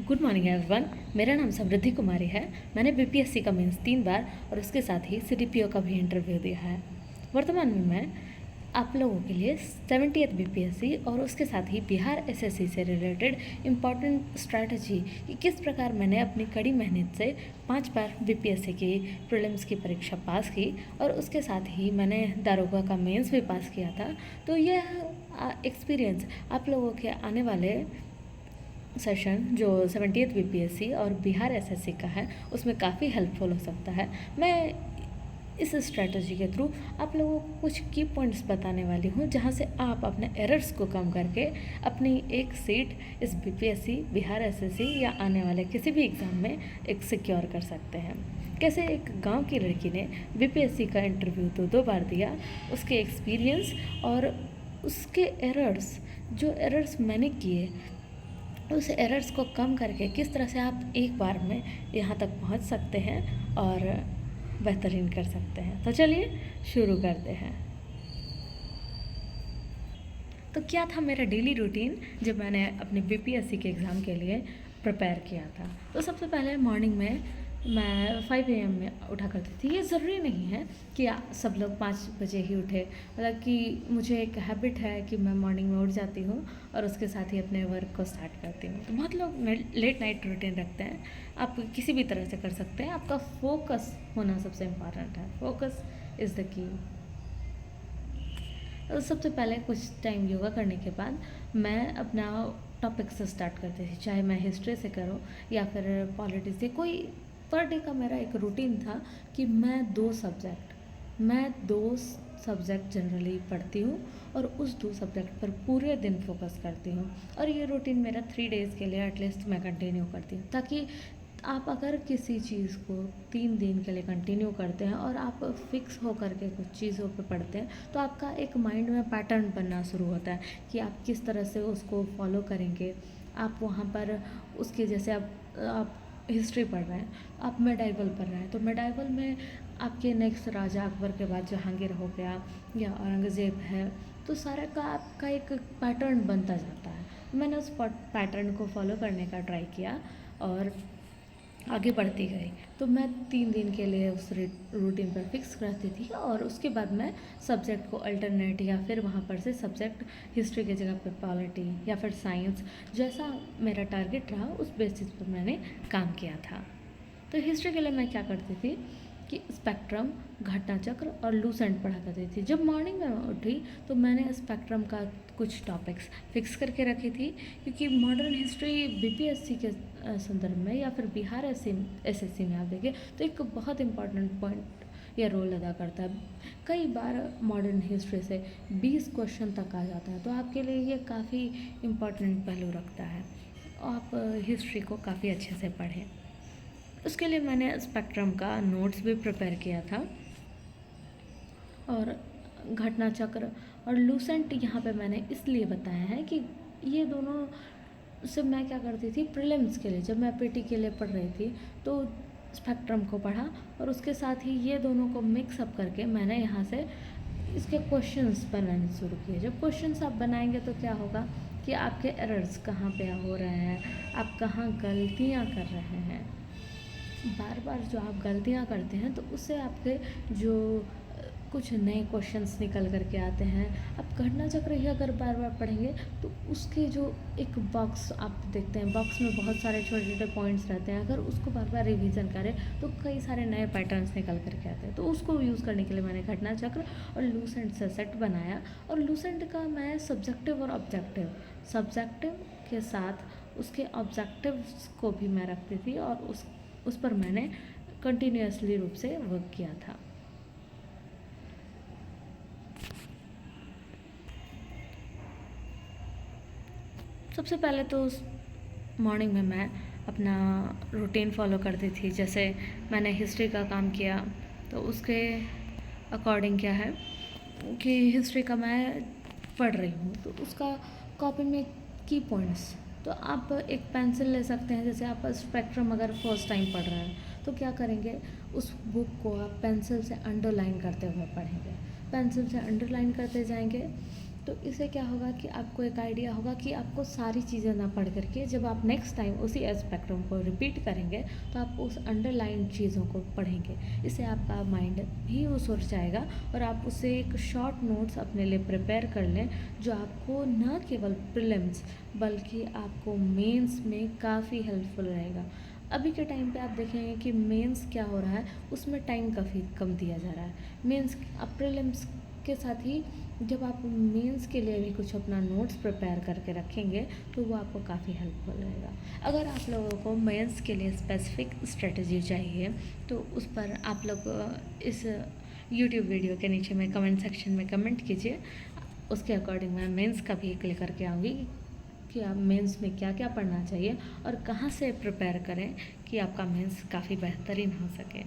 Good morning everyone. मेरा नाम समृद्धि कुमारी है। मैंने बीपीएससी का मेंस 3 बार और उसके साथ ही सीडीपीओ का भी इंटरव्यू दिया है। वर्तमान में मैं आप लोगों के लिए 70th बीपीएससी और उसके साथ ही बिहार एसएससी से रिलेटेड इम्पॉर्टेंट स्ट्रैटेजी कि किस प्रकार मैंने अपनी कड़ी मेहनत से 5 बार बीपीएससी की प्रीलिम्स की परीक्षा पास की और उसके साथ ही मैंने दारोगा का मेंस भी पास किया था। तो यह एक्सपीरियंस आप लोगों के आने वाले सेशन जो 70th बीपीएससी और बिहार एसएससी का है उसमें काफ़ी हेल्पफुल हो सकता है। मैं इस स्ट्रैटेजी के थ्रू आप लोगों को कुछ की पॉइंट्स बताने वाली हूँ जहाँ से आप अपने एरर्स को कम करके अपनी एक सीट इस बीपीएससी, बिहार एसएससी या आने वाले किसी भी एग्ज़ाम में एक सिक्योर कर सकते हैं। कैसे एक गांव की लड़की ने बीपीएससी का इंटरव्यू तो 2 बार दिया, उसके एक्सपीरियंस और उसके एरर्स, जो एरर्स मैंने किए उस एरर्स को कम करके किस तरह से आप एक बार में यहाँ तक पहुँच सकते हैं और बेहतरीन कर सकते हैं। तो चलिए शुरू करते हैं। तो क्या था मेरा डेली रूटीन जब मैंने अपने बीपीएससी के एग्ज़ाम के लिए प्रिपेयर किया था। तो सबसे पहले मॉर्निंग में मैं 5 AM में उठा करती थी। ये ज़रूरी नहीं है कि सब लोग 5 बजे ही उठे, मतलब कि मुझे एक हैबिट है कि मैं मॉर्निंग में उठ जाती हूँ और उसके साथ ही अपने वर्क को स्टार्ट करती हूँ। तो बहुत लोग लेट नाइट रूटीन रखते हैं, आप किसी भी तरह से कर सकते हैं। आपका फोकस होना सबसे इम्पॉर्टेंट है। Focus is the key. तो सबसे पहले कुछ टाइम योगा करने के बाद मैं अपना टॉपिक से स्टार्ट करती थी, चाहे मैं हिस्ट्री से करूँ या फिर पॉलिटिक्स से। कोई पर डे का मेरा एक रूटीन था कि मैं दो सब्जेक्ट जनरली पढ़ती हूँ और उस 2 सब्जेक्ट पर पूरे दिन फोकस करती हूँ। और ये रूटीन मेरा 3 डेज़ के लिए एटलीस्ट मैं कंटिन्यू करती हूँ, ताकि आप अगर किसी चीज़ को 3 दिन के लिए कंटिन्यू करते हैं और आप फिक्स होकर के कुछ चीज़ों पे पढ़ते हैं तो आपका एक माइंड में पैटर्न बनना शुरू होता है कि आप किस तरह से उसको फॉलो करेंगे। आप वहाँ पर उसके जैसे आप हिस्ट्री पढ़ रहे हैं, आप मेडाइवल पढ़ रहे हैं, तो मेडाइवल में आपके नेक्स्ट राजा अकबर के बाद जहांगीर हो गया या औरंगज़ेब है, तो सारा का आपका एक पैटर्न बनता जाता है। मैंने उस पैटर्न को फॉलो करने का ट्राई किया और आगे बढ़ती गई। तो मैं 3 दिन के लिए उस रूटीन पर फिक्स रहती थी और उसके बाद मैं सब्जेक्ट को अल्टरनेट या फिर वहाँ पर से सब्जेक्ट हिस्ट्री की जगह पे पॉलिटी या फिर साइंस, जैसा मेरा टारगेट रहा उस बेसिस पर मैंने काम किया था। तो हिस्ट्री के लिए मैं क्या करती थी कि स्पेक्ट्रम, घटना चक्र और लूसेंट पढ़ा करती थी। जब मॉर्निंग में उठी तो मैंने स्पेक्ट्रम का कुछ टॉपिक्स फिक्स करके रखी थी, क्योंकि मॉडर्न हिस्ट्री बीपीएससी के संदर्भ में या फिर बिहार एसएससी में आप देखें तो एक बहुत इम्पॉर्टेंट पॉइंट या रोल अदा करता है। कई बार मॉडर्न हिस्ट्री से 20 क्वेश्चन तक आ जाता है, तो आपके लिए ये काफ़ी इम्पॉर्टेंट पहलू रखता है। आप हिस्ट्री को काफ़ी अच्छे से पढ़ें। उसके लिए मैंने स्पेक्ट्रम का नोट्स भी प्रिपेयर किया था और घटना चक्र और लूसेंट यहाँ पे मैंने इसलिए बताया है कि ये दोनों से मैं क्या करती थी प्रीलिम्स के लिए, जब मैं पीटी के लिए पढ़ रही थी तो स्पेक्ट्रम को पढ़ा और उसके साथ ही ये दोनों को मिक्स अप करके मैंने यहाँ से इसके क्वेश्चंस बनाने शुरू किए। जब क्वेश्चंस आप बनाएंगे तो क्या होगा कि आपके एरर्स कहाँ पे हो रहे हैं, आप कहाँ गलतियाँ कर रहे हैं। बार बार जो आप गलतियाँ करते हैं तो उससे आपके जो कुछ नए क्वेश्चंस निकल करके आते हैं। आप घटना चक्र ही अगर बार बार पढ़ेंगे तो उसके जो एक बॉक्स आप देखते हैं, बॉक्स में बहुत सारे छोटे छोटे पॉइंट्स रहते हैं, अगर उसको बार बार रिवीजन करें तो कई सारे नए पैटर्न्स निकल करके आते हैं। तो उसको यूज़ करने के लिए मैंने घटना चक्र और लूसेंट से सेट बनाया। और लूसेंट का मैं सब्जेक्टिव और सब्जेक्टिव के साथ उसके ऑब्जेक्टिव्स को भी मैं रखती थी और उस पर मैंने कंटिन्यूसली रूप से वर्क किया था। सबसे पहले तो उस मॉर्निंग में मैं अपना रूटीन फॉलो करती थी। जैसे मैंने हिस्ट्री का काम किया तो उसके अकॉर्डिंग क्या है कि हिस्ट्री का मैं पढ़ रही हूँ तो उसका कॉपी में की पॉइंट्स, तो आप एक पेंसिल ले सकते हैं। जैसे आप स्पेक्ट्रम अगर फर्स्ट टाइम पढ़ रहे हैं तो क्या करेंगे, उस बुक को आप पेंसिल से अंडरलाइन करते हुए पढ़ेंगे, पेंसिल से अंडरलाइन करते जाएंगे तो इससे क्या होगा कि आपको एक आइडिया होगा कि आपको सारी चीज़ें ना पढ़ करके जब आप नेक्स्ट टाइम उसी स्पेक्ट्रम को रिपीट करेंगे तो आप उस अंडरलाइन चीज़ों को पढ़ेंगे। इससे आपका माइंड भी उस ओर जाएगा और आप उससे एक शॉर्ट नोट्स अपने लिए प्रिपेयर कर लें, जो आपको न केवल प्रीलिम्स बल्कि आपको मेंस में काफ़ी हेल्पफुल रहेगा। अभी के टाइम पे आप देखेंगे कि मेंस क्या हो रहा है, उसमें टाइम काफ़ी कम दिया जा रहा है। मेंस आप प्रीलिम्स के साथ ही जब आप मेंस के लिए भी कुछ अपना नोट्स प्रिपेयर करके रखेंगे तो वो आपको काफ़ी हेल्पफुल रहेगा। अगर आप लोगों को मेंस के लिए स्पेसिफिक स्ट्रेटजी चाहिए तो उस पर आप लोग इस यूट्यूब वीडियो के नीचे में कमेंट सेक्शन में कमेंट कीजिए। उसके अकॉर्डिंग मैं मेंस का भी एक लेकर के आऊँगी कि आप मेंस में क्या क्या पढ़ना चाहिए और कहाँ से प्रिपेयर करें कि आपका मेंस काफ़ी बेहतरीन हो सके।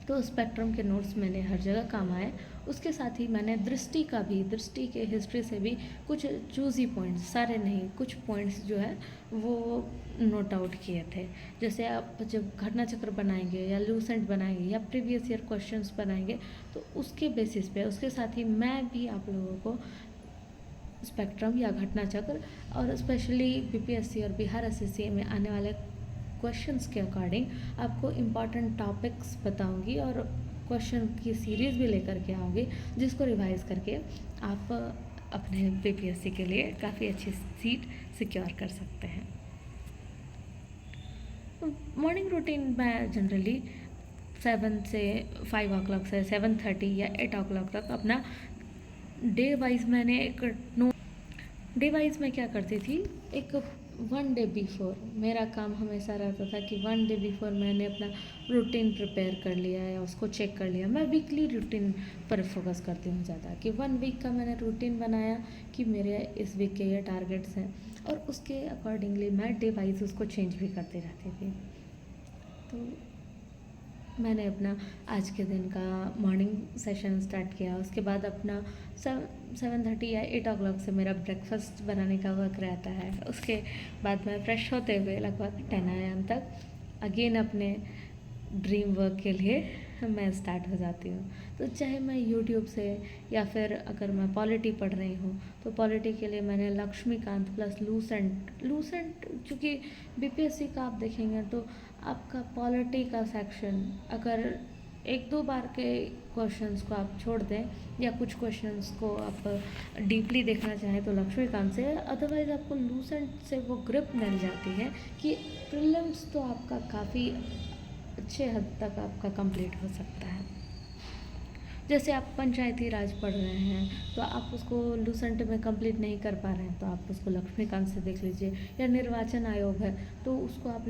तो स्पेक्ट्रम के नोट्स मैंने हर जगह काम आए। उसके साथ ही मैंने दृष्टि के हिस्ट्री से भी कुछ चूज़ी पॉइंट्स, सारे नहीं, कुछ पॉइंट्स जो है वो नोट आउट किए थे। जैसे आप जब घटना चक्र बनाएंगे या लूसेंट बनाएंगे या प्रीवियस ईयर क्वेश्चंस बनाएंगे तो उसके बेसिस पे उसके साथ ही मैं भी आप लोगों को स्पेक्ट्रम या घटना चक्र और स्पेशली बीपीएससी और बिहार एसएससी में आने वाले क्वेश्चंस के अकॉर्डिंग आपको इम्पॉर्टेंट टॉपिक्स बताऊंगी और क्वेश्चन की सीरीज़ भी लेकर के आऊँगी, जिसको रिवाइज करके आप अपने बीपीएससी के लिए काफ़ी अच्छी सीट सिक्योर कर सकते हैं। मॉर्निंग रूटीन मैं जनरली 7 से 5 o'clock से 7:30 या 8 o'clock तक अपना डे वाइज मैंने एक डे वाइज मैं क्या करती थी, एक 1 day बिफोर मेरा काम हमेशा रहता था कि 1 day बिफोर मैंने अपना रूटीन प्रिपेयर कर लिया या उसको चेक कर लिया। मैं वीकली रूटीन पर फोकस करती हूँ ज़्यादा कि 1 week का मैंने रूटीन बनाया कि मेरे इस वीक के ये टारगेट्स हैं और उसके अकॉर्डिंगली मैं डे वाइज उसको चेंज भी करती रहती थी। तो मैंने अपना आज के दिन का मॉर्निंग सेशन स्टार्ट किया। उसके बाद अपना 7:30 या 8 o'clock से मेरा ब्रेकफास्ट बनाने का वर्क रहता है। उसके बाद मैं फ्रेश होते हुए लगभग 10 AM तक अगेन अपने ड्रीम वर्क के लिए मैं स्टार्ट हो जाती हूँ। तो चाहे मैं यूट्यूब से या फिर अगर मैं पॉलिटी पढ़ रही हूँ तो पॉलिटी के लिए मैंने लक्ष्मीकांत प्लस लूसेंट चूँकि बीपीएससी का आप देखेंगे तो आपका पॉलिटी का सेक्शन अगर 1-2 बार के क्वेश्चंस को आप छोड़ दें या कुछ क्वेश्चंस को आप डीपली देखना चाहें तो लक्ष्मीकांत से, अदरवाइज़ आपको लूसेंट से वो ग्रिप मिल जाती है कि प्रीलिम्स तो आपका काफ़ी अच्छे हद तक आपका कंप्लीट हो सकता है। जैसे आप पंचायती राज पढ़ रहे हैं तो आप उसको लूसेंट में कंप्लीट नहीं कर पा रहे हैं तो आप उसको लक्ष्मीकांत से देख लीजिए, या निर्वाचन आयोग है तो उसको आप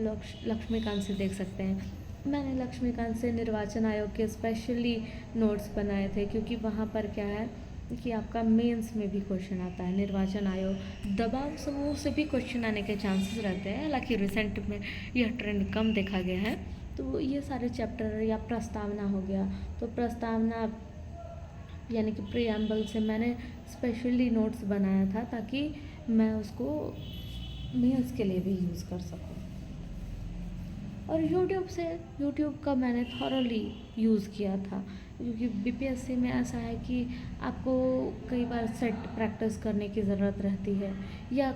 लक्ष्मीकांत से देख सकते हैं। मैंने लक्ष्मीकांत से निर्वाचन आयोग के स्पेशली नोट्स बनाए थे क्योंकि वहाँ पर क्या है कि आपका मेंस में भी क्वेश्चन आता है। निर्वाचन आयोग दबाव समूह से भी क्वेश्चन आने के चांसेस रहते हैं, हालांकि रिसेंट में यह ट्रेंड कम देखा गया है। तो ये सारे चैप्टर या प्रस्तावना हो गया, तो प्रस्तावना यानी कि प्रीएम्बल से मैंने स्पेशली नोट्स बनाया था ताकि मैं उसको मेंस के लिए भी यूज़ कर सकूं। और यूट्यूब का मैंने थॉरली यूज़ किया था क्योंकि बीपीएससी में ऐसा है कि आपको कई बार सेट प्रैक्टिस करने की ज़रूरत रहती है, या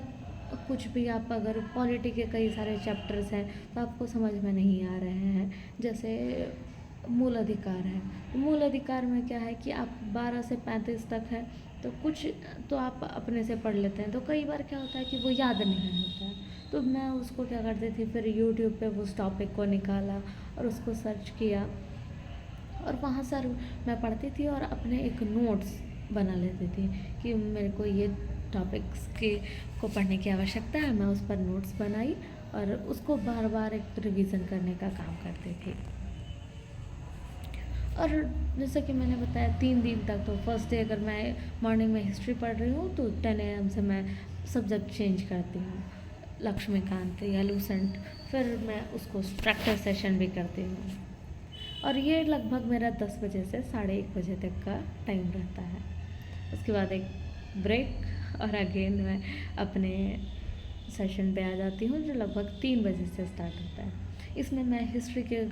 कुछ भी आप अगर पॉलिटी के कई सारे चैप्टर्स हैं तो आपको समझ में नहीं आ रहे हैं। जैसे मूल अधिकार है, मूल अधिकार में क्या है कि आप 12 से 35 तक है तो कुछ तो आप अपने से पढ़ लेते हैं, तो कई बार क्या होता है कि वो याद नहीं होता है। तो मैं उसको क्या करती थी, फिर यूट्यूब पे उस टॉपिक को निकाला और उसको सर्च किया और वहाँ से मैं पढ़ती थी और अपने एक नोट्स बना लेती थी कि मेरे को ये टॉपिक्स को पढ़ने की आवश्यकता है। मैं उस पर नोट्स बनाई और उसको बार बार एक रिवीजन करने का काम करती थी। और जैसा कि मैंने बताया 3 दिन तक, तो फर्स्ट डे अगर मैं मॉर्निंग में हिस्ट्री पढ़ रही हूँ तो 10 AM से मैं सब्जेक्ट चेंज करती हूँ, लक्ष्मीकांत या लूसेंट, फिर मैं उसको प्रैक्टिस सेशन भी करती हूँ। और ये लगभग मेरा 10 बजे से 1:30 बजे तक का टाइम रहता है। उसके बाद एक ब्रेक और अगेन मैं अपने सेशन पे आ जाती हूँ जो लगभग 3 बजे से स्टार्ट होता है। इसमें मैं हिस्ट्री के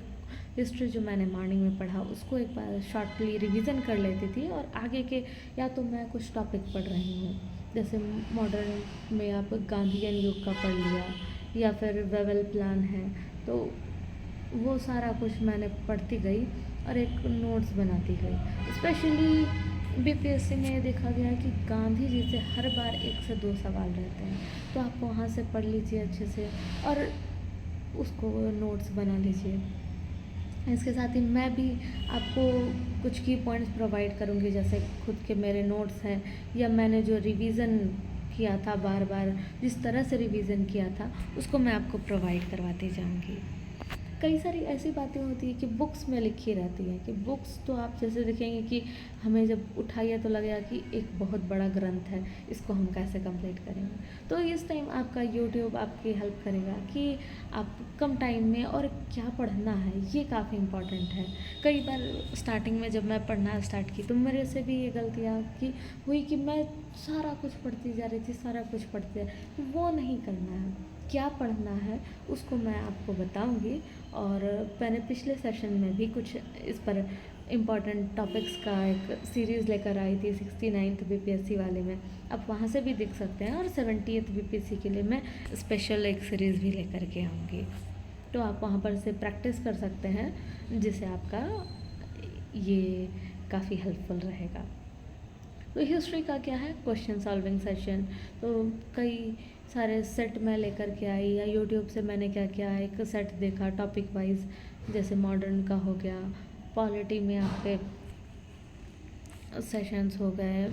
हिस्ट्री जो मैंने मॉर्निंग में पढ़ा उसको एक बार शॉर्टली रिवीजन कर लेती थी, और आगे के या तो मैं कुछ टॉपिक पढ़ रही हूँ, जैसे मॉडर्न में आप गांधीयन युग का पढ़ लिया, या फिर वेवेल प्लान है, तो वो सारा कुछ मैंने पढ़ती गई और एक नोट्स बनाती गई। स्पेशली बीपीएससी में ये देखा गया है कि गांधी जी से हर बार 1 से 2 सवाल रहते हैं, तो आप वहाँ से पढ़ लीजिए अच्छे से और उसको नोट्स बना लीजिए। इसके साथ ही मैं भी आपको कुछ की पॉइंट्स प्रोवाइड करूँगी, जैसे खुद के मेरे नोट्स हैं या मैंने जो रिवीज़न किया था, बार बार जिस तरह से रिवीज़न किया था उसको मैं आपको प्रोवाइड करवाती जाऊँगी। कई सारी ऐसी बातें होती हैं कि बुक्स में लिखी रहती हैं, कि बुक्स तो आप जैसे देखेंगे कि हमें जब उठाइए तो लगेगा कि एक बहुत बड़ा ग्रंथ है, इसको हम कैसे कंप्लीट करेंगे। तो इस टाइम आपका यूट्यूब आपकी हेल्प करेगा कि आप कम टाइम में और क्या पढ़ना है, ये काफ़ी इम्पॉर्टेंट है। कई बार स्टार्टिंग में जब मैं पढ़ना स्टार्ट की तो मेरे से भी ये गलतियाँ की हुई कि मैं सारा कुछ पढ़ती जा रही थी, सारा कुछ पढ़ते, वो नहीं करना है। क्या पढ़ना है उसको मैं आपको बताऊंगी, और मैंने पिछले सेशन में भी कुछ इस पर इम्पॉर्टेंट टॉपिक्स का एक सीरीज़ लेकर आई थी 69th बीपीएससी वाले में, आप वहाँ से भी देख सकते हैं। और 70th बीपीएससी के लिए मैं स्पेशल एक सीरीज़ भी लेकर के आऊँगी, तो आप वहाँ पर से प्रैक्टिस कर सकते हैं, जिससे आपका ये काफ़ी हेल्पफुल रहेगा। तो हिस्ट्री का क्या है, क्वेश्चन सॉल्विंग सेशन, तो कई सारे सेट मैं लेकर के आई, या यूट्यूब से मैंने क्या किया, एक सेट देखा टॉपिक वाइज, जैसे मॉडर्न का हो गया, पॉलिटी में आपके सेशंस हो गए,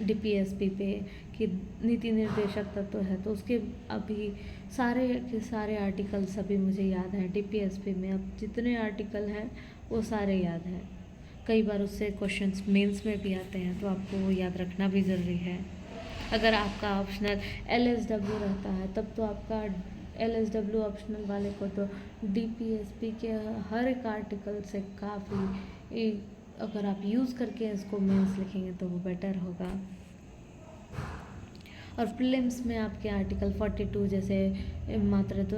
डीपीएसपी पे कि नीति निर्देशक तत्व है, तो उसके अभी सारे के सारे आर्टिकल्स अभी मुझे याद हैं। डीपीएसपी में अब जितने आर्टिकल हैं वो सारे याद हैं। कई बार उससे क्वेश्चंस मेंस में भी आते हैं, तो आपको वो याद रखना भी ज़रूरी है। अगर आपका ऑप्शनल एलएसडब्ल्यू रहता है, तब तो आपका एलएसडब्ल्यू ऑप्शनल वाले को तो डीपीएसपी के हर एक आर्टिकल से काफ़ी, अगर आप यूज़ करके इसको मेंस लिखेंगे तो वो बेटर होगा। और प्रीलिम्स में आपके आर्टिकल 42 जैसे मात्र तो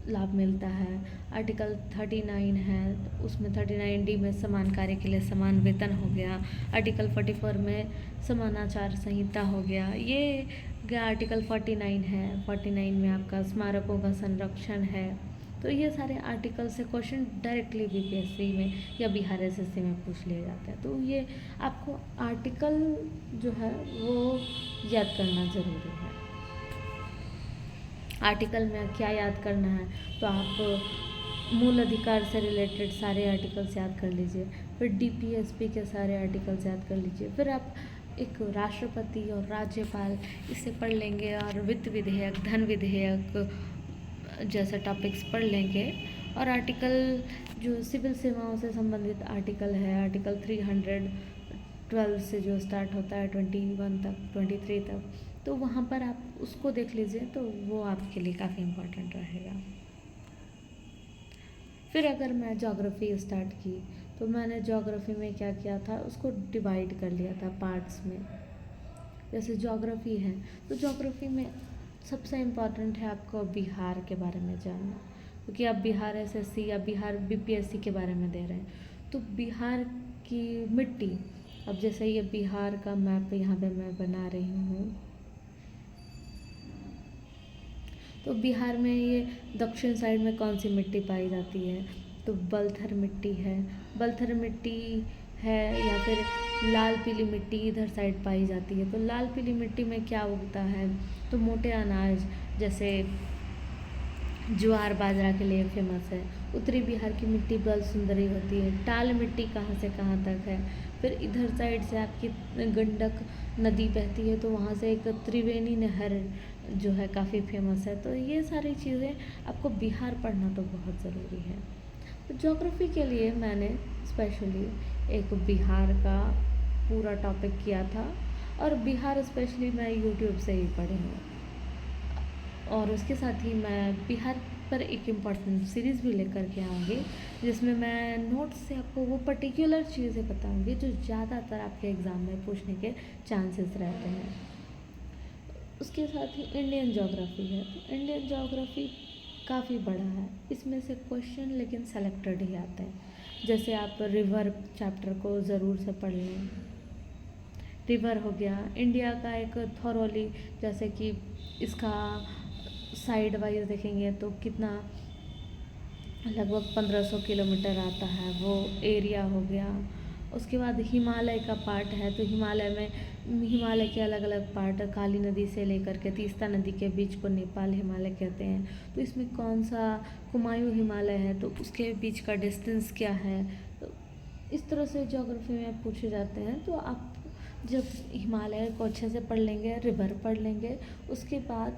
लाभ मिलता है, आर्टिकल 39 है, उसमें 39D में समान कार्य के लिए समान वेतन हो गया, आर्टिकल 44 में समानाचार संहिता हो गया, ये गया आर्टिकल 49 है, 49 में आपका स्मारकों का संरक्षण है। तो ये सारे आर्टिकल से क्वेश्चन डायरेक्टली बीपीएससी में या बिहार एसएससी में पूछ लिए जाते हैं, तो ये आपको आर्टिकल जो है वो याद करना ज़रूरी है। आर्टिकल में क्या याद करना है, तो आप मूल अधिकार से रिलेटेड सारे आर्टिकल्स याद कर लीजिए, फिर डीपीएसपी के सारे आर्टिकल्स याद कर लीजिए, फिर आप एक राष्ट्रपति और राज्यपाल इसे पढ़ लेंगे, और वित्त विधेयक, धन विधेयक जैसे टॉपिक्स पढ़ लेंगे। और आर्टिकल जो सिविल सेवाओं से संबंधित आर्टिकल है, आर्टिकल 312 से जो स्टार्ट होता है 21 तक, 23 तक, तो वहाँ पर आप उसको देख लीजिए, तो वो आपके लिए काफ़ी इम्पोर्टेंट रहेगा। फिर अगर मैं ज्योग्राफी स्टार्ट की, तो मैंने ज्योग्राफी में क्या किया था, उसको डिवाइड कर लिया था पार्ट्स में। जैसे ज्योग्राफी है, तो ज्योग्राफी में सबसे इम्पॉर्टेंट है आपको बिहार के बारे में जानना, क्योंकि आप बिहार एसएससी या बिहार बीपीएससी के बारे में दे रहे हैं। तो बिहार की मिट्टी, अब जैसे ये बिहार का मैप यहाँ पे मैं बना रही हूँ, तो बिहार में ये दक्षिण साइड में कौन सी मिट्टी पाई जाती है, तो बलथर मिट्टी है, बलथर मिट्टी है, या फिर लाल पीली मिट्टी इधर साइड पाई जाती है। तो लाल पीली मिट्टी में क्या उगता है, तो मोटे अनाज जैसे ज्वार बाजरा के लिए फेमस है। उत्तरी बिहार की मिट्टी बल सुंदरी होती है। टाल मिट्टी कहाँ से कहाँ तक है, फिर इधर साइड से आपकी गंडक नदी बहती है, तो वहाँ से एक त्रिवेणी नहर जो है काफ़ी फेमस है। तो ये सारी चीज़ें आपको बिहार पढ़ना तो बहुत ज़रूरी है। तो ज्योग्राफी के लिए मैंने स्पेशली एक बिहार का पूरा टॉपिक किया था, और बिहार स्पेशली मैं यूट्यूब से ही पढ़ी हूँ, और उसके साथ ही मैं बिहार पर एक इम्पॉर्टेंट सीरीज़ भी लेकर के आऊँगी, जिसमें मैं नोट्स से आपको वो पर्टिकुलर चीज़ें बताऊँगी जो ज़्यादातर आपके एग्ज़ाम में पूछने के चांसेस रहते हैं। उसके साथ ही इंडियन ज्योग्राफी है, तो इंडियन ज्योग्राफी काफ़ी बड़ा है। इसमें से क्वेश्चन लेकिन सेलेक्टेड ही आते हैं। जैसे आप रिवर चैप्टर को ज़रूर से पढ़ लें। रिवर हो गया इंडिया का एक थॉरोली, जैसे कि इसका साइड वाइज देखेंगे तो कितना लगभग 1500 किलोमीटर आता है वो एरिया हो गया। उसके बाद हिमालय का पार्ट है, तो हिमालय में हिमालय के अलग अलग पार्ट, काली नदी से लेकर के तीस्ता नदी के बीच को नेपाल हिमालय कहते हैं। तो इसमें कौन सा कुमायूं हिमालय है, तो उसके बीच का डिस्टेंस क्या है। तो इस तरह से ज्योग्राफी में पूछे जाते हैं। तो आप जब हिमालय को अच्छे से पढ़ लेंगे, रिवर पढ़ लेंगे, उसके बाद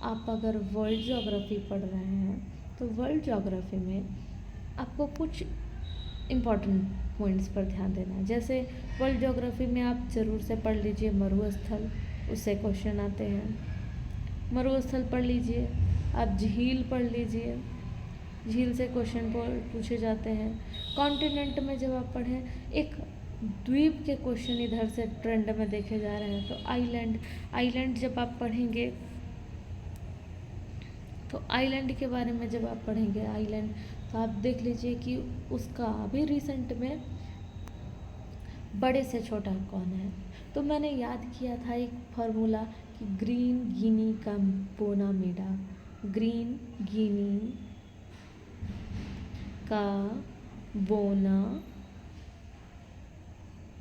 आप अगर वर्ल्ड ज्योग्राफी पढ़ रहे हैं तो वर्ल्ड ज्योग्राफी में आपको कुछ इम्पॉर्टेंट पॉइंट्स पर ध्यान देना है। जैसे वर्ल्ड ज्योग्राफी में आप ज़रूर से पढ़ लीजिए मरुस्थल, उससे क्वेश्चन आते हैं। मरुस्थल पढ़ लीजिए, आप झील पढ़ लीजिए, झील से क्वेश्चन पूछे जाते हैं। कॉन्टिनेंट में जब आप पढ़ें, एक द्वीप के क्वेश्चन इधर से ट्रेंड में देखे जा रहे हैं। तो आइलैंड जब आप पढ़ेंगे, तो आइलैंड के बारे में जब आप पढ़ेंगे आइलैंड, तो आप देख लीजिए कि उसका अभी रिसेंट में बड़े से छोटा कौन है। तो मैंने याद किया था एक फार्मूला कि ग्रीन गिनी का बोना मेडा, ग्रीन गिनी का बोना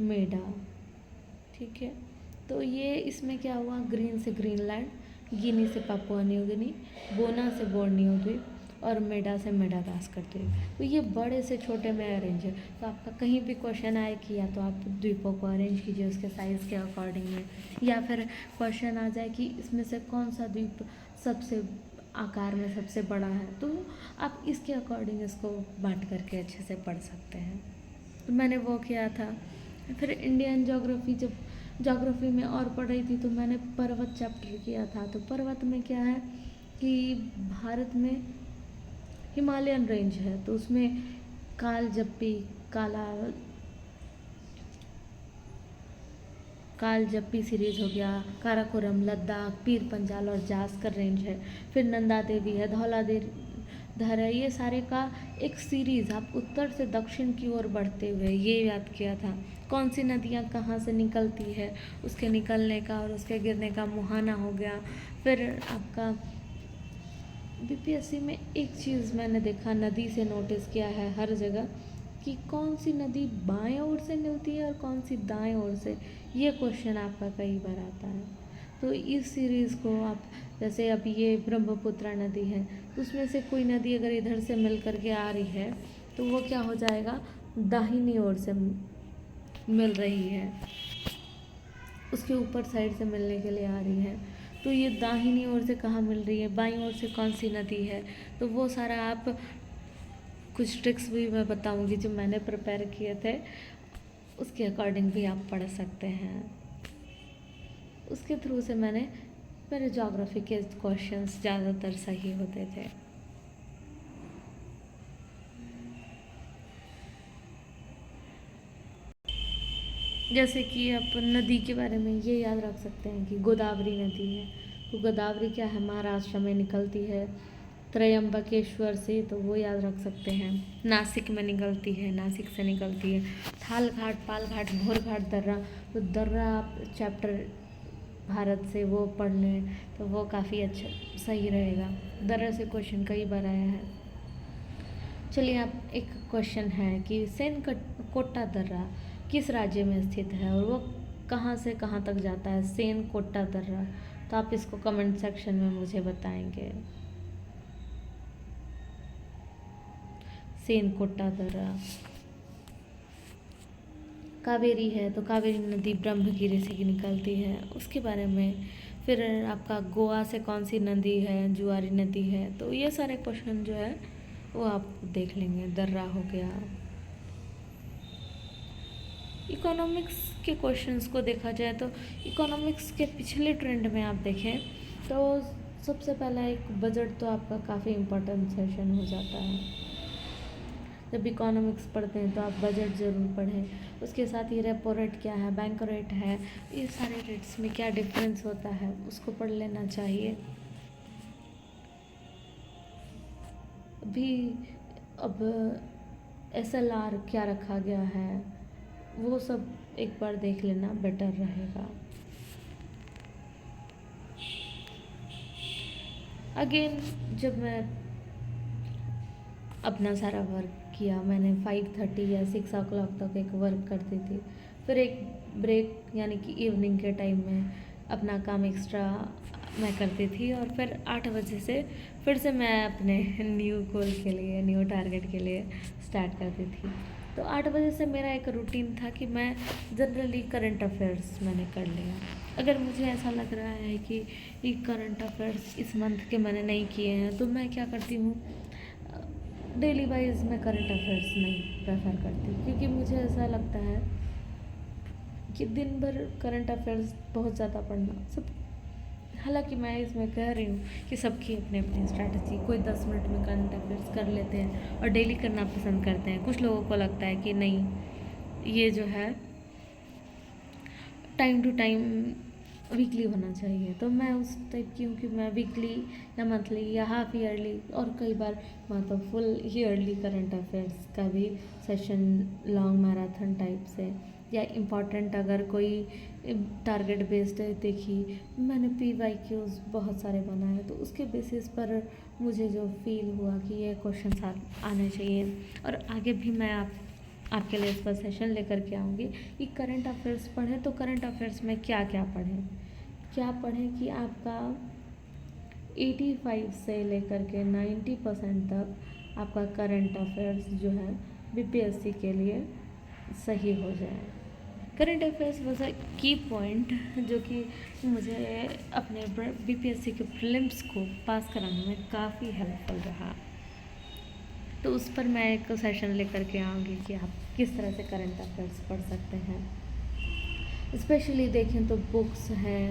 मेडा, ठीक है। तो ये इसमें क्या हुआ, ग्रीन से ग्रीनलैंड, गिनी से पापुआ न्यू गिनी, बोना से बोर्नियो द्वीप और मेडा से मेडागास्कर द्वीप। तो ये बड़े से छोटे में अरेंज है। तो आपका कहीं भी क्वेश्चन आए कि या तो आप द्वीपों को अरेंज कीजिए उसके साइज़ के अकॉर्डिंग में, या फिर क्वेश्चन आ जाए कि इसमें से कौन सा द्वीप सबसे आकार में सबसे बड़ा है, तो आप इसके अकॉर्डिंग इसको बांट करके अच्छे से पढ़ सकते हैं। तो मैंने वो किया था। फिर इंडियन ज्योग्राफी जब ज्योग्राफी में और पढ़ रही थी तो मैंने पर्वत चैप्टर किया था। तो पर्वत में क्या है कि भारत में हिमालयन रेंज है, तो उसमें कालजप्पी सीरीज़ हो गया, काराकोरम, लद्दाख, पीर पंजाल और जास्कर रेंज है। फिर नंदा देवी है, धौलाधर है, ये सारे का एक सीरीज़ आप उत्तर से दक्षिण की ओर बढ़ते हुए ये याद किया था। कौन सी नदियाँ कहाँ से निकलती है, उसके निकलने का और उसके गिरने का मुहाना हो गया। फिर आपका बीपीएससी में एक चीज़ मैंने देखा, नदी से नोटिस किया है हर जगह कि कौन सी नदी बाएं ओर से मिलती है और कौन सी दाएं ओर से, ये क्वेश्चन आपका कई बार आता है। तो इस सीरीज़ को आप, जैसे अब ये ब्रह्मपुत्रा नदी है, तो उसमें से कोई नदी अगर इधर से मिल करके आ रही है तो वो क्या हो जाएगा, दाहिनी ओर से मिल रही है, उसके ऊपर साइड से मिलने के लिए आ रही है। तो ये दाहिनी ओर से कहाँ मिल रही है, बाईं ओर से कौन सी नदी है, तो वो सारा आप कुछ ट्रिक्स भी मैं बताऊंगी जो मैंने प्रिपेयर किए थे, उसके अकॉर्डिंग भी आप पढ़ सकते हैं। उसके थ्रू से मेरे ज्योग्राफी के क्वेश्चंस ज़्यादातर सही होते थे। जैसे कि आप नदी के बारे में ये याद रख सकते हैं कि गोदावरी नदी है, तो गोदावरी क्या है, महाराष्ट्र में निकलती है त्रयंबकेश्वर से, तो वो याद रख सकते हैं। नासिक में निकलती है, नासिक से निकलती है। थाल घाट, पाल घाट, भोर घाट, दर्रा, तो दर्रा आप चैप्टर भारत से वो पढ़ लें तो वो काफ़ी अच्छा सही रहेगा। दर्रा से क्वेश्चन कई बार आया है। चलिए, आप एक क्वेश्चन है कि कोट्टा दर्रा किस राज्य में स्थित है और वो कहाँ से कहाँ तक जाता है, सेन कोट्टा दर्रा। तो आप इसको कमेंट सेक्शन में मुझे बताएंगे। सेन कोट्टा दर्रा। कावेरी है, तो कावेरी नदी ब्रह्मगिरी से निकलती है, उसके बारे में। फिर आपका गोवा से कौन सी नदी है, जुआरी नदी है। तो ये सारे क्वेश्चन जो है वो आप देख लेंगे। दर्रा हो गया। इकोनॉमिक्स के क्वेश्चंस को देखा जाए तो इकोनॉमिक्स के पिछले ट्रेंड में आप देखें तो सबसे पहला एक बजट तो आपका काफ़ी इम्पोर्टेंट सेशन हो जाता है। जब इकोनॉमिक्स पढ़ते हैं तो आप बजट ज़रूर पढ़ें। उसके साथ ही रेपो रेट क्या है, बैंक रेट है, ये सारे रेट्स में क्या डिफरेंस होता है उसको पढ़ लेना चाहिए। भी अब SLR क्या रखा गया है, वो सब एक बार देख लेना बेटर रहेगा। अगेन जब मैं अपना सारा वर्क किया, मैंने 5:30 या 6 o'clock तक एक वर्क करती थी, फिर एक ब्रेक यानी कि इवनिंग के टाइम में अपना काम एक्स्ट्रा मैं करती थी, और फिर 8 बजे से फिर से मैं अपने न्यू गोल के लिए, न्यू टारगेट के लिए स्टार्ट करती थी। तो 8 बजे से मेरा एक रूटीन था कि मैं जनरली करंट अफेयर्स मैंने कर लिया। अगर मुझे ऐसा लग रहा है कि ये करंट अफेयर्स इस मंथ के मैंने नहीं किए हैं, तो मैं क्या करती हूँ, डेली वाइज मैं करंट अफेयर्स नहीं प्रेफर करती, क्योंकि मुझे ऐसा लगता है कि दिन भर करंट अफेयर्स बहुत ज़्यादा पढ़ना सब, हालांकि मैं इसमें कह रही हूँ कि सबकी अपनी अपनी स्ट्रैटेजी, कोई 10 मिनट में करंट अफेयर्स कर लेते हैं और डेली करना पसंद करते हैं। कुछ लोगों को लगता है कि नहीं, ये जो है टाइम टू टाइम वीकली होना चाहिए। तो मैं उस टाइप की हूँ कि मैं वीकली या मंथली या हाफ ईयरली, और कई बार मैं तो फुल ईयरली करंट अफेयर्स का भी सेशन, लॉन्ग मैराथन टाइप से, या इम्पॉर्टेंट अगर कोई टारगेट बेस्ड देखी, मैंने PYQs बहुत सारे बनाए, तो उसके बेसिस पर मुझे जो फील हुआ कि ये क्वेश्चन आने चाहिए, और आगे भी मैं आपके लिए इस पर सेशन लेकर के आऊँगी कि करंट अफेयर्स पढ़ें तो करंट अफेयर्स में क्या क्या पढ़ें कि आपका 85 से लेकर के 90% तक आपका करंट अफेयर्स जो है BPSC के लिए सही हो जाए। करंट अफेयर्स वॉज अ की पॉइंट जो कि मुझे अपने BPSC के प्रीलिम्स को पास कराने में काफ़ी हेल्पफुल रहा। तो उस पर मैं एक सेशन लेकर के आऊँगी कि आप किस तरह से करंट अफेयर्स पढ़ सकते हैं। स्पेशली देखें तो बुक्स हैं,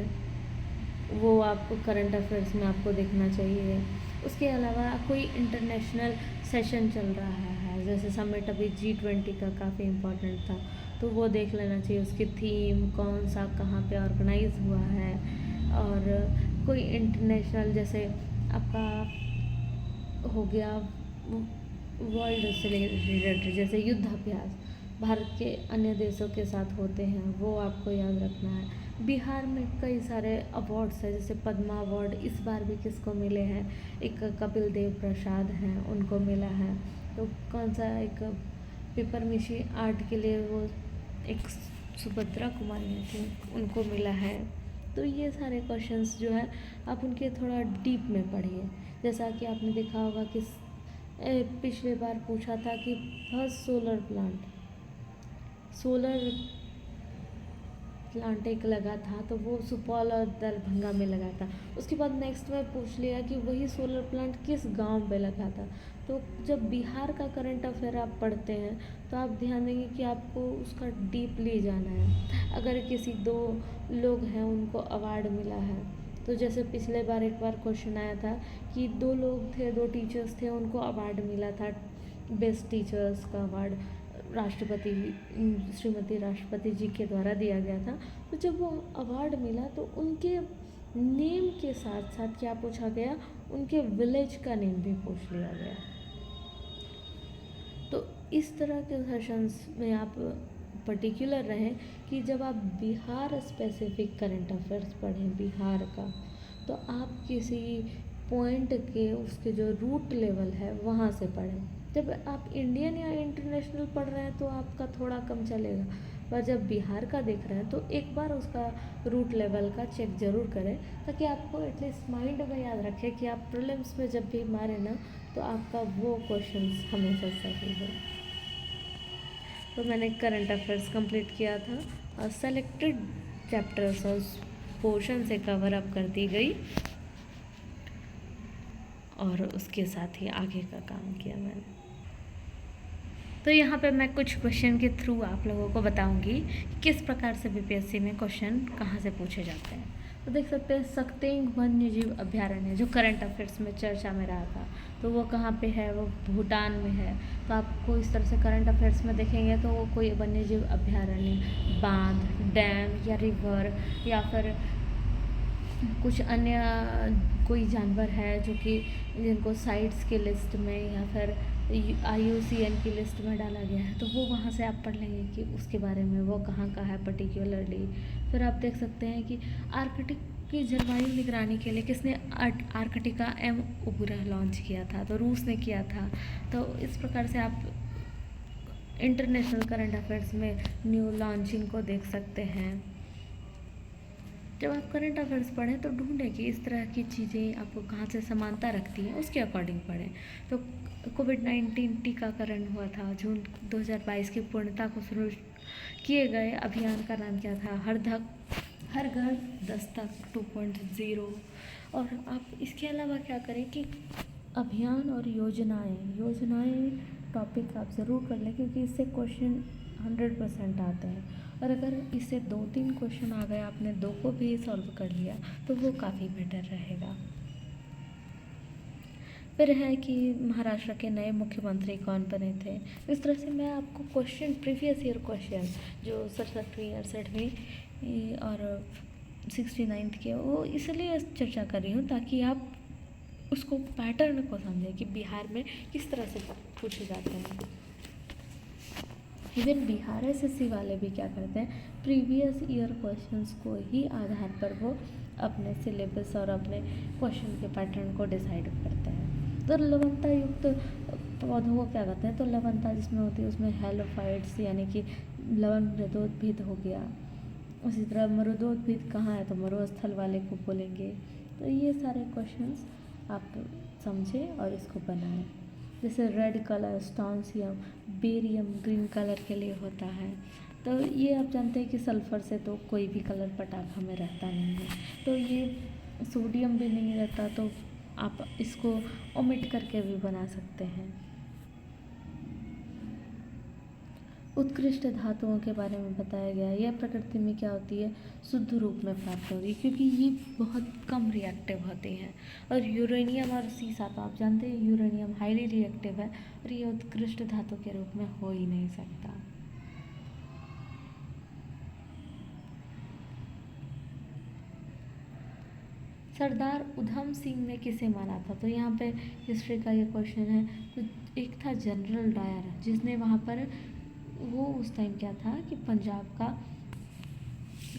वो आपको करंट अफेयर्स में आपको देखना चाहिए। उसके अलावा कोई इंटरनेशनल सेशन चल रहा है, जैसे समिट अभी G20 का काफ़ी इम्पोर्टेंट था, तो वो देख लेना चाहिए, उसकी थीम कौन सा कहाँ पे ऑर्गेनाइज हुआ है। और कोई इंटरनेशनल जैसे आपका हो गया वर्ल्ड से रिलेटेड, जैसे युद्धाभ्यास भारत के अन्य देशों के साथ होते हैं, वो आपको याद रखना है। बिहार में कई सारे अवार्ड्स हैं, जैसे पद्मा अवार्ड इस बार भी किसको मिले हैं, एक कपिल देव प्रसाद हैं, उनको मिला है। तो कौन सा एक पेपर मिशी आर्ट के लिए वो एक सुभद्रा कुमारी थी, उनको मिला है। तो ये सारे क्वेश्चंस जो है आप उनके थोड़ा डीप में पढ़िए। जैसा कि आपने देखा होगा कि पिछले बार पूछा था कि फर्स्ट सोलर प्लांट एक लगा था, तो वो सुपौल और दरभंगा में लगा था। उसके बाद नेक्स्ट में पूछ लिया कि वही सोलर प्लांट किस गांव में लगा था। तो जब बिहार का करंट अफेयर आप पढ़ते हैं तो आप ध्यान देंगे कि आपको उसका डीपली जाना है। अगर किसी 2 लोग हैं उनको अवार्ड मिला है, तो जैसे पिछले बार एक बार क्वेश्चन आया था कि 2 लोग थे, 2 टीचर्स थे, उनको अवार्ड मिला था, बेस्ट टीचर्स का अवार्ड श्रीमती राष्ट्रपति जी के द्वारा दिया गया था। तो जब वो अवार्ड मिला तो उनके नेम के साथ साथ क्या पूछा गया, उनके विलेज का नेम भी पूछ लिया गया। तो इस तरह के सेशंस में आप पर्टिकुलर रहें कि जब आप बिहार स्पेसिफिक करंट अफेयर्स पढ़ें बिहार का, तो आप किसी पॉइंट के उसके जो रूट लेवल है वहाँ से पढ़ें। जब आप इंडियन या इंटरनेशनल पढ़ रहे हैं तो आपका थोड़ा कम चलेगा, पर जब बिहार का देख रहे हैं तो एक बार उसका रूट लेवल का चेक ज़रूर करें, ताकि आपको एटलीस्ट माइंड में याद रखे कि आप प्रीलिम्स में जब भी मारे ना तो आपका वो क्वेश्चंस हमेशा सही हो। तो मैंने करंट अफेयर्स कंप्लीट किया था और सेलेक्टेड चैप्टर्स और पोर्शन से कवर अप करती गई, और उसके साथ ही आगे का काम किया मैंने। तो यहाँ पे मैं कुछ क्वेश्चन के थ्रू आप लोगों को बताऊंगी किस प्रकार से BPSC में क्वेश्चन कहाँ से पूछे जाते हैं। तो देख सकते हैं सक्तेंग वन्य जीव अभ्यारण्य जो करंट अफेयर्स में चर्चा में रहा था, तो वो कहाँ पे है, वो भूटान में है। तो आपको इस तरह से करंट अफेयर्स में देखेंगे तो वो कोई वन्य जीव अभ्यारण्य, बांध, डैम या रिवर या फिर कुछ अन्य कोई जानवर है जो कि जिनको साइट्स की लिस्ट में या फिर IUCN की लिस्ट में डाला गया है, तो वो वहाँ से आप पढ़ लेंगे कि उसके बारे में वो कहाँ का है पर्टिकुलरली। फिर आप देख सकते हैं कि आर्कटिक की जलवायु निगरानी के लिए किसने आर्कटिका M उपग्रह लॉन्च किया था, तो रूस ने किया था। तो इस प्रकार से आप इंटरनेशनल करंट अफेयर्स में न्यू लॉन्चिंग को देख सकते हैं। जब आप करंट अफेयर्स पढ़ें तो ढूंढें कि इस तरह की चीज़ें आपको कहाँ से समानता रखती हैं, उसके अकॉर्डिंग पढ़ें। तो कोविड-19 टीकाकरण हुआ था जून 2022 की पूर्णता को शुरू किए गए अभियान का नाम क्या था? हर घर दस्तक 2.0। और आप इसके अलावा क्या करें कि अभियान और योजनाएं टॉपिक आप ज़रूर कर लें, क्योंकि इससे क्वेश्चन 100% आते हैं। और अगर इससे 2-3 क्वेश्चन आ गए, आपने 2 को भी सॉल्व कर लिया, तो वो काफ़ी बेटर रहेगा। फिर है कि महाराष्ट्र के नए मुख्यमंत्री कौन बने थे। इस तरह से मैं आपको क्वेश्चन, प्रीवियस ईयर क्वेश्चन जो 67वीं 68वीं और 69th के, वो इसलिए चर्चा कर रही हूँ ताकि आप उसको पैटर्न को समझें कि बिहार में किस तरह से पूछे जाते हैं। इवन बिहार SSC वाले भी क्या करते हैं, प्रीवियस ईयर क्वेश्चंस को ही आधार पर वो अपने सिलेबस और अपने क्वेश्चन के पैटर्न को डिसाइड करते हैं। तो लवणता युक्त पौधों को क्या कहते हैं, तो लवणता जिसमें होती है उसमें हेलोफाइट्स यानी कि लवण मृदोद्भिद हो गया। उसी तरह मरुदोद्भिद कहाँ है, तो मरुस्थल वाले को बोलेंगे। तो ये सारे क्वेश्चंस आप समझें और इसको बनाएं। जैसे red colour strontium, barium green colour के लिए होता है। तो ये आप जानते हैं कि सल्फ़र से तो कोई भी कलर पटाखा में रहता नहीं है, तो ये सोडियम भी नहीं रहता, तो आप इसको ओमिट करके भी बना सकते हैं। उत्कृष्ट धातुओं के बारे में बताया गया है। यह प्रकृति में क्या होती है, शुद्ध रूप में प्राप्त होती है, क्योंकि ये बहुत कम रिएक्टिव होती हैं। और यूरेनियम और सीसा तो आप जानते हैं यूरेनियम हाईली रिएक्टिव है और ये उत्कृष्ट धातु के रूप में हो ही नहीं सकता। सरदार उधम सिंह ने किसे मारा था, तो यहाँ पे हिस्ट्री का ये क्वेश्चन है। तो एक था जनरल डायर, जिसने वहाँ पर वो उस टाइम क्या था कि पंजाब का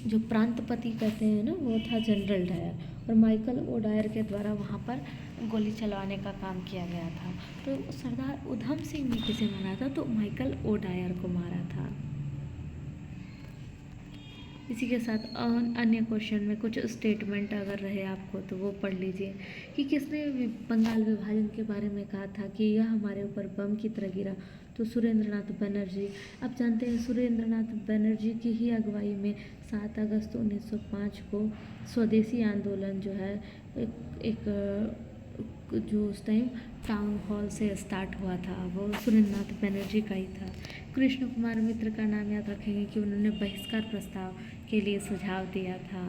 जो प्रांतपति कहते हैं ना, वो था जनरल डायर, और माइकल ओ डायर के द्वारा वहाँ पर गोली चलवाने का काम किया गया था। तो सरदार उधम सिंह ने किसे मारा था, तो माइकल ओ डायर को मारा था। इसी के साथ अन्य क्वेश्चन में कुछ स्टेटमेंट अगर रहे आपको तो वो पढ़ लीजिए कि किसने बंगाल विभाजन के बारे में कहा था कि यह हमारे ऊपर बम की तरह गिरा, तो सुरेंद्रनाथ बनर्जी। आप जानते हैं सुरेंद्रनाथ बनर्जी की ही अगुवाई में 7 अगस्त 1905 को स्वदेशी आंदोलन जो है एक जो उस टाइम टाउन हॉल से स्टार्ट हुआ था, वो सुरेंद्रनाथ बनर्जी का ही था। कृष्ण कुमार मित्र का नाम याद रखेंगे कि उन्होंने बहिष्कार प्रस्ताव के लिए सुझाव दिया था।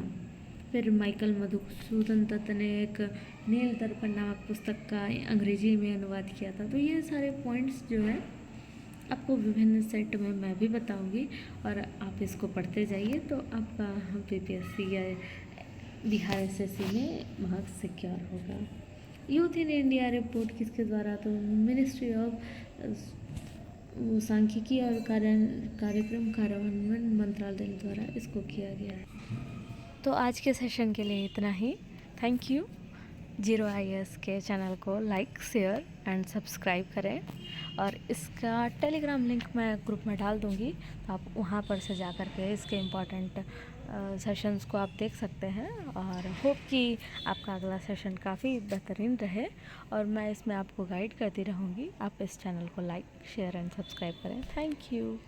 फिर माइकल मधुसूदन दत्त ने एक नील दर्पण नामक पुस्तक का अंग्रेजी में अनुवाद किया था। तो ये सारे पॉइंट्स जो है आपको विभिन्न सेट में मैं भी बताऊंगी और आप इसको पढ़ते जाइए, तो आपका PPSC या बिहार SSC में मार्क्स सिक्योर होगा। यूथ इन इंडिया रिपोर्ट किसके द्वारा, तो मिनिस्ट्री ऑफ सांख्यिकी और कार्यक्रम कार्यान्वयन मंत्रालय द्वारा इसको किया गया है। तो आज के सेशन के लिए इतना ही। Thank you. 0IS के चैनल को लाइक, शेयर एंड सब्सक्राइब करें, और इसका टेलीग्राम लिंक मैं ग्रुप में डाल दूँगी, तो आप वहाँ पर से जा कर के इसके इम्पॉर्टेंट सेशंस को आप देख सकते हैं। और होप कि आपका अगला सेशन काफ़ी बेहतरीन रहे, और मैं इसमें आपको गाइड करती रहूँगी। आप इस चैनल को लाइक, शेयर एंड सब्सक्राइब करें। Thank you.